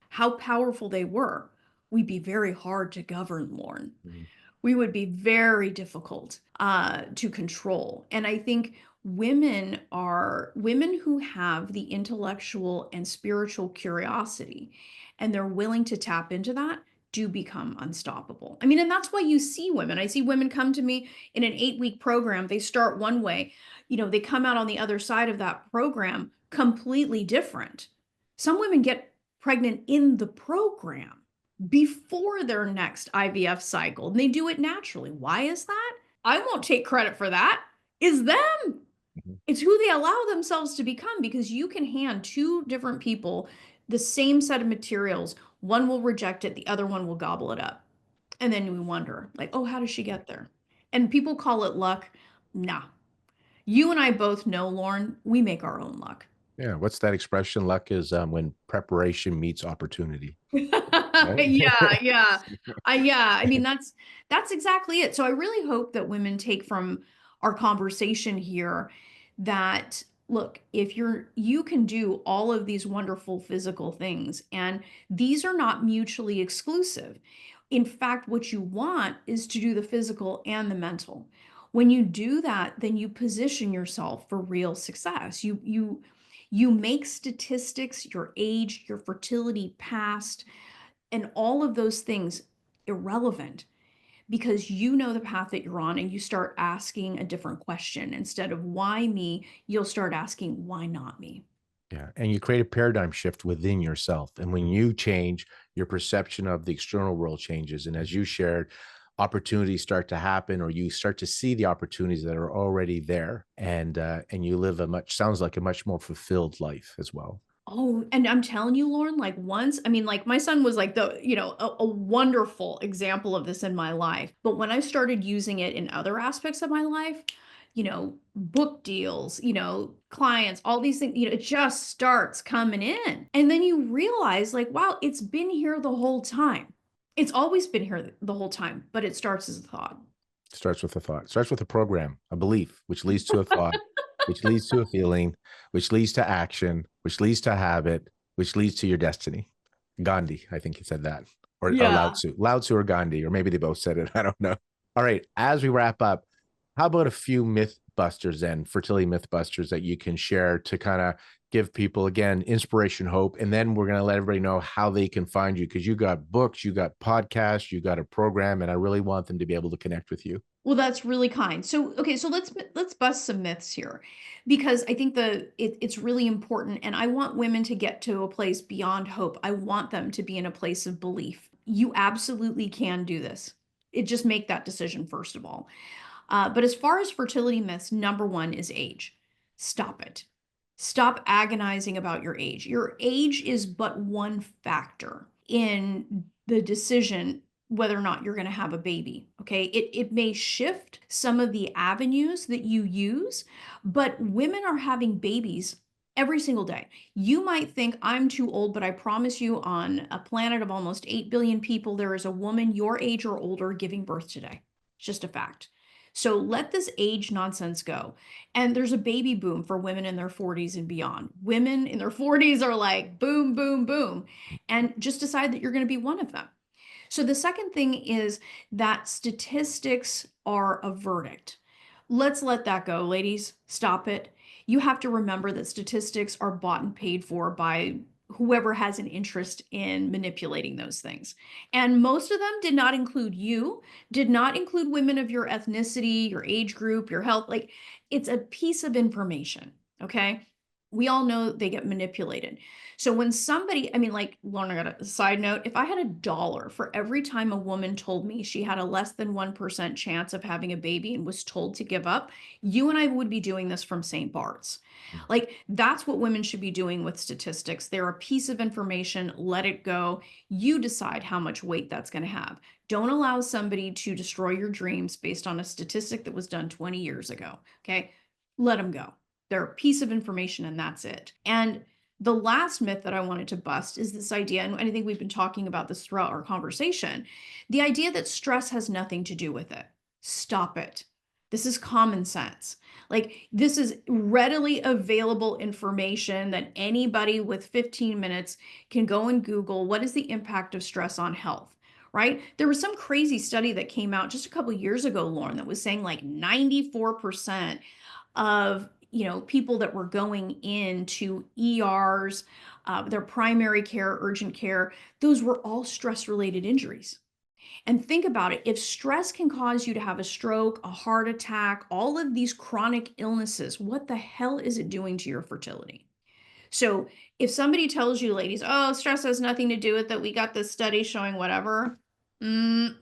how powerful they were, we'd be very hard to govern, Lorne. Mhm. We would be very difficult to control. And I think women who have the intellectual and spiritual curiosity and they're willing to tap into that do become unstoppable. I mean, and that's why you see women. I see women come to me in an 8-week program. They start one way, they come out on the other side of that program completely different. Some women get pregnant in the program before their next IVF cycle. And they do it naturally. Why is that? I won't take credit for that. It's them. Mhm. It's who they allow themselves to become, because you can hand two different people the same set of materials. One will reject it, the other one will gobble it up. And then we wonder, like, oh, how does she get there? And people call it luck. Nah. You and I both know, Lorne, we make our own luck. Yeah. What's that expression? Luck is when preparation meets opportunity. Right. Yeah, yeah. Yeah, I mean, that's exactly it. So I really hope that women take from our conversation here that, look, if you can do all of these wonderful physical things, and these are not mutually exclusive. In fact, what you want is to do the physical and the mental. When you do that, then you position yourself for real success. You make statistics, your age, your fertility past, and all of those things irrelevant, because you know the path that you're on and you start asking a different question. Instead of why me, you'll start asking why not me. Yeah. And you create a paradigm shift within yourself. And when you change, your perception of the external world changes. And as you shared, opportunities start to happen, or you start to see the opportunities that are already there. And you live sounds like a much more fulfilled life as well. Oh, and I'm telling you, Lauren, like once, I mean, like my son was like a wonderful example of this in my life. But when I started using it in other aspects of my life, book deals, clients, all these things, it just starts coming in. And then you realize, like, wow, it's been here the whole time. It's always been here the whole time, but it starts as a thought. Starts with a thought. Starts with a program, a belief, which leads to a thought, which leads to a feeling, which leads to action, which leads to habit, which leads to your destiny. Gandhi, I think he said that, or Yeah. Lao Tzu or Gandhi, or maybe they both said it. I don't know. All right. As we wrap up, how about a few myth busters then, fertility myth busters that you can share to kind of give people, again, inspiration, hope, and then we're going to let everybody know how they can find you, because you got books, you got podcasts, you got a program, and I really want them to be able to connect with you. Well, that's really kind. So, okay, so let's bust some myths here, because I think it's really important, and I want women to get to a place beyond hope. I want them to be in a place of belief. You absolutely can do this. It just make that decision first of all. But as far as fertility myths, number one is age. Stop it. Stop agonizing about your age. Your age is but one factor in the decision whether or not you're going to have a baby. Okay. It may shift some of the avenues that you use, but women are having babies every single day. You might think I'm too old, but I promise you, on a planet of almost 8 billion people, there is a woman your age or older giving birth today. It's just a fact. So let this age nonsense go. And there's a baby boom for women in their 40s and beyond. Women in their 40s are like, boom, boom, boom. And just decide that you're going to be one of them. So the second thing is that statistics are a verdict. Let's let that go, ladies. Stop it. You have to remember that statistics are bought and paid for by whoever has an interest in manipulating those things. And most of them did not include you, did not include women of your ethnicity, your age group, your health. Like, it's a piece of information. Okay. We all know they get manipulated. So when somebody, I mean, like, Lorne, I got a side note. If I had $1 for every time a woman told me she had a less than 1% chance of having a baby and was told to give up, you and I would be doing this from St. Bart's. Like, that's what women should be doing with statistics. They're a piece of information. Let it go. You decide how much weight that's going to have. Don't allow somebody to destroy your dreams based on a statistic that was done 20 years ago. Okay. Let them go. They're a piece of information and that's it. And the last myth that I wanted to bust is this idea, and I think we've been talking about this throughout our conversation, the idea that stress has nothing to do with it. Stop it. This is common sense. Like, this is readily available information that anybody with 15 minutes can go and Google what is the impact of stress on health, right? There was some crazy study that came out just a couple years ago, Lorne, that was saying like 94% of people that were going into ERs, their primary care, urgent care, those were all stress related injuries. And think about it, if stress can cause you to have a stroke, a heart attack, all of these chronic illnesses, what the hell is it doing to your fertility? So if somebody tells you, ladies, oh, stress has nothing to do with it, we got this study showing whatever, mm,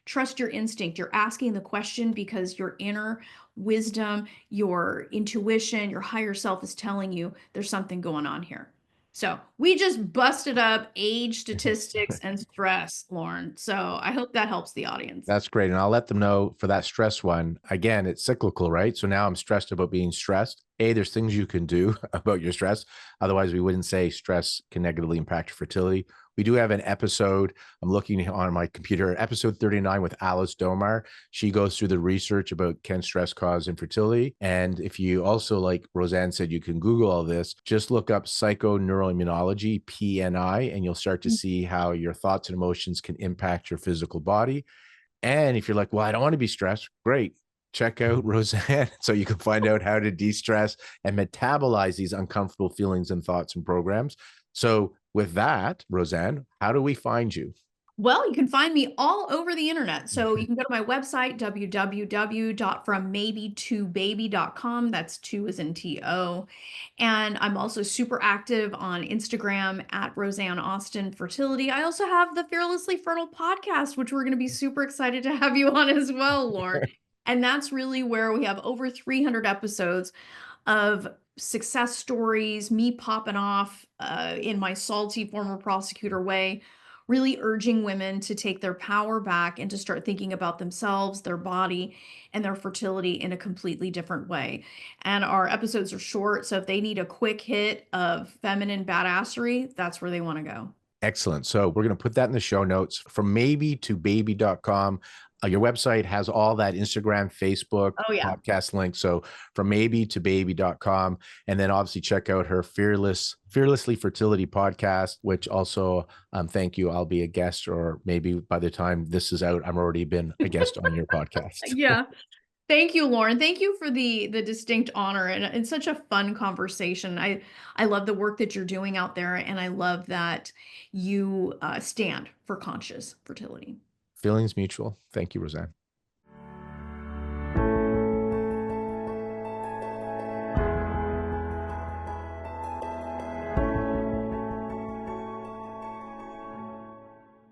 trust your instinct. You're asking the question because your inner wisdom, your intuition, your higher self is telling you there's something going on here. So we just busted up age, statistics, and stress, Lorne. So I hope that helps the audience. That's great. And I'll let them know for that stress one. Again, it's cyclical, right? So now I'm stressed about being stressed. There's things you can do about your stress. Otherwise, we wouldn't say stress can negatively impact your fertility. We do have an episode. I'm looking on my computer, episode 39 with Alice Domar. She goes through the research about can stress cause infertility. And if you also, like Rosanne said, you can Google all this, just look up psychoneuroimmunology, PNI, and you'll start to see how your thoughts and emotions can impact your physical body. And if you're like, well, I don't want to be stressed, great. Check out Rosanne so you can find out how to de-stress and metabolize these uncomfortable feelings and thoughts and programs. So with that, Rosanne, how do we find you? Well, you can find me all over the internet. So you can go to my website, www.frommaybe2baby.com. That's two as in TO. And I'm also super active on Instagram at Rosanne Austin Fertility. I also have the Fearlessly Fertile podcast, which we're going to be super excited to have you on as well, Lorne. And that's really where we have over 300 episodes of success stories, me popping off in my salty former prosecutor way, really urging women to take their power back and to start thinking about themselves, their body, and their fertility in a completely different way. And our episodes are short, so if they need a quick hit of feminine badassery, that's where they want to go. Excellent. So we're going to put that in the show notes. From maybe to baby.com. Your website has all that Instagram, Facebook, Oh yeah. podcast links. So from maybe to baby.com. And then obviously check out her Fearlessly Fertility podcast, which also, thank you. I'll be a guest, or maybe by the time this is out, I've already been a guest on your podcast. Yeah. Thank you, Lorne. Thank you for the distinct honor, and it's such a fun conversation. I love the work that you're doing out there, and I love that you stand for conscious fertility. Feelings mutual. Thank you, Rosanne.